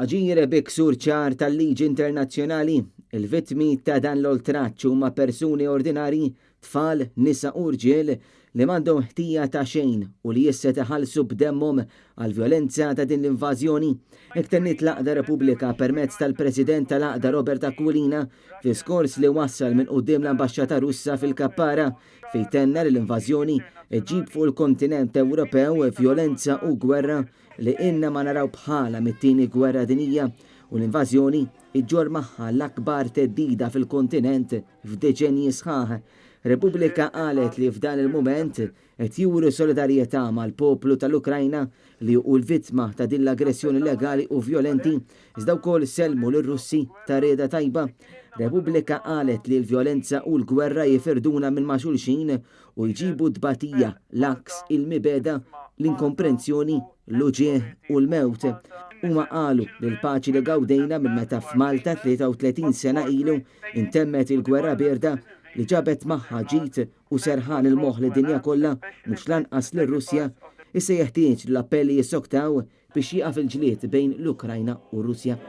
Aġir biksur ċar tal-liġi internazzjonali, il-vittmi ta' dan l-oltraċċ huma persuni ordinari, tfal, nisa u rġiel li m'għandhom ħtija ta' xejn u li jissa taħallsu b'demmhom għal-vjolenza ta' din l-invażjoni. Iktennit l-Aqda Repubblika permezz tal-President tal-Aqda Robert Aquilina f'diskors li wassal minn quddiem l-Ambaxxata Russa fil-Kappara fejn tenna l-invażjoni ġib fuq il-kontinent Ewropew vjolenza u gwerra li inna ma naraw bħala mit-tieni gwerra dinija u l-invażjoni iġġor magħha l-akbar teddida fil-kontinent f'deċenji sħaħ. Repubblika qalet li f'dan il-mument qed juru solidarjetà mal-poplu tal-Ukrajna li hu l-vittma ta' din l-aggressjoni legali u vjolenti iżda wkoll selmu lir-Russi ta' rieda tajba. Repubblika qalet li l-vjolenza u l-gwerra jifirduna minn ma' xulxin u jġibu dbatija l-aks il-mibeda l-inkomprensjoni, l-uġieħ u l-mewt. Huma qalu li l-paċi li gawdejna minn meta f'Malta 33 sena ilu intemmet il-gwerra berda li ġabet magħha ġid u serħan il-moħħ li dinja kollha mhux lanqas lir-Russja issa jeħtieġ l-appelli jissoktaw biex jieqaf il-ġlied bejn l-Ukrajna u r-Russja.